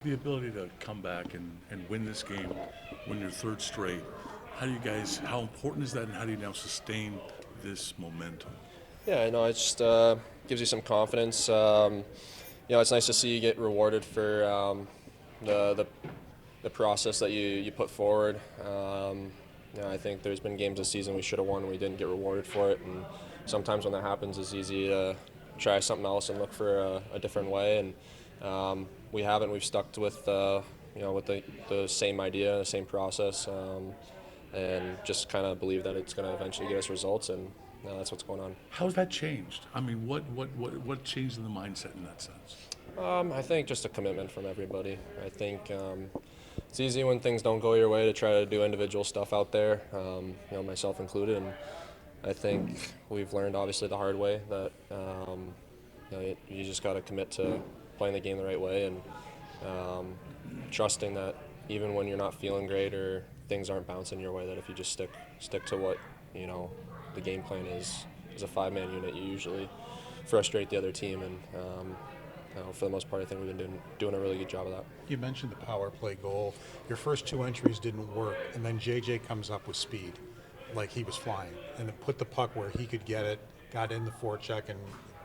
The ability to come back and win this game, win your third straight, how important is that and how do you now sustain this momentum? Yeah, I know. It just gives you some confidence. It's nice to see you get rewarded for the, the the process that you put forward. I think there's been games this season we should have won and we didn't get rewarded for it. And sometimes when that happens, it's easy to try something else and look for a different way. And we haven't. We've stuck with with the same idea, the same process, and just kind of believe that it's going to eventually get us results. And that's what's going on. How's that changed? I mean, what changed in the mindset in that sense? I think just a commitment from everybody. I think it's easy when things don't go your way to try to do individual stuff out there, myself included. And I think we've learned, obviously, the hard way that you just got to commit to playing the game the right way and trusting that even when you're not feeling great or things aren't bouncing your way, that if you just stick to what the game plan is as a five-man unit, you usually frustrate the other team. And for the most part, I think we've been doing a really good job of that. You mentioned the power play goal. Your first two entries didn't work, and then JJ comes up with speed, like he was flying, and then put the puck where he could get it, got in the forecheck, and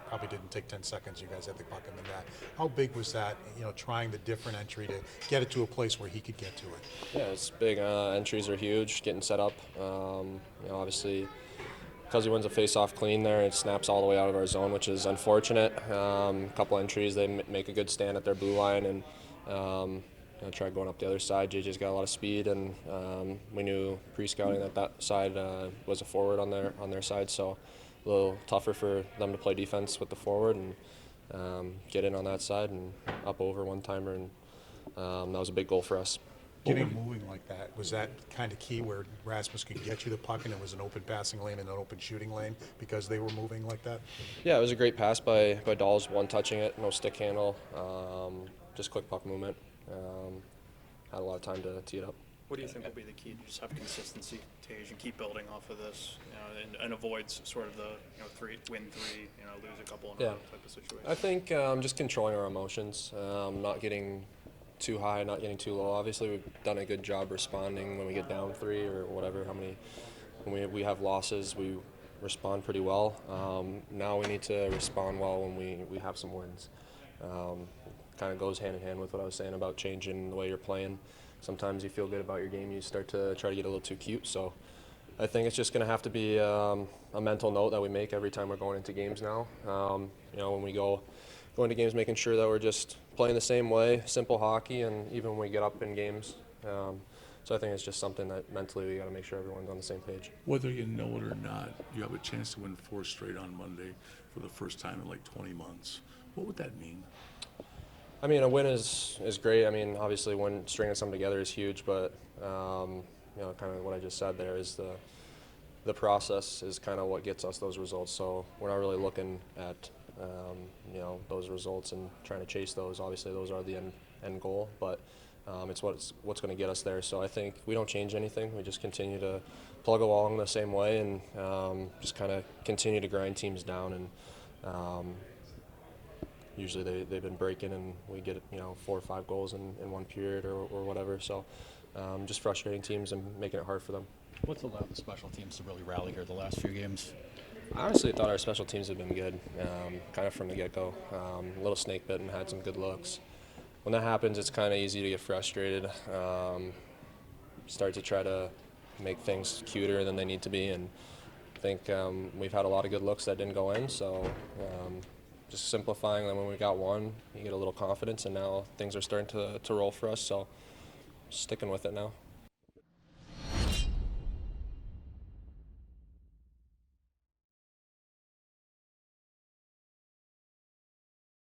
probably didn't take 10 seconds. You guys had the puck in the net. How big was that, trying the different entry to get it to a place where he could get to it? Yeah, it's big. Entries are huge, getting set up. Obviously, because he wins a face-off clean there, it snaps all the way out of our zone, which is unfortunate. A couple entries, they make a good stand at their blue line and try going up the other side. JJ's got a lot of speed, and we knew pre-scouting that side was a forward on their side, so a little tougher for them to play defense with the forward and get in on that side and up over one-timer, and that was a big goal for us. Getting moving like that, was that kind of key where Rasmus could get you the puck and it was an open passing lane and an open shooting lane because they were moving like that? Yeah, it was a great pass by Dolls, one-touching it, no stick handle, just quick puck movement. Had a lot of time to tee it up. What do you think will be the key to just have consistency, Tage, and keep building off of this, and avoid sort of the win three, lose a couple in a row type of situation? I think just controlling our emotions, not getting too high, not getting too low. Obviously, we've done a good job responding when we get down three or whatever. When we have losses, we respond pretty well. Now we need to respond well when we have some wins. Kind of goes hand in hand with what I was saying about changing the way you're playing. Sometimes you feel good about your game, you start to try to get a little too cute. So I think it's just going to have to be a mental note that we make every time we're going into games now. When we go into games, making sure that we're just playing the same way, simple hockey, and even when we get up in games. So I think it's just something that mentally we got to make sure everyone's on the same page. Whether you know it or not, you have a chance to win 4 straight on Monday for the first time in like 20 months. What would that mean? I mean, a win is great. I mean, obviously, stringing something together is huge, but kind of what I just said there is the process is kind of what gets us those results. So we're not really looking at those results and trying to chase those. Obviously, those are the end goal, but it's what's going to get us there. So I think we don't change anything. We just continue to plug along the same way and just kind of continue to grind teams down. And usually they've been breaking, and we get 4 or 5 goals in one period or whatever. So just frustrating teams and making it hard for them. What's allowed the special teams to really rally here the last few games? I honestly thought our special teams have been good, kind of from the get-go. A little snake bit and had some good looks. When that happens, it's kind of easy to get frustrated, start to try to make things cuter than they need to be, and I think we've had a lot of good looks that didn't go in, so just simplifying them when we got one, you get a little confidence, and now things are starting to roll for us, so sticking with it now.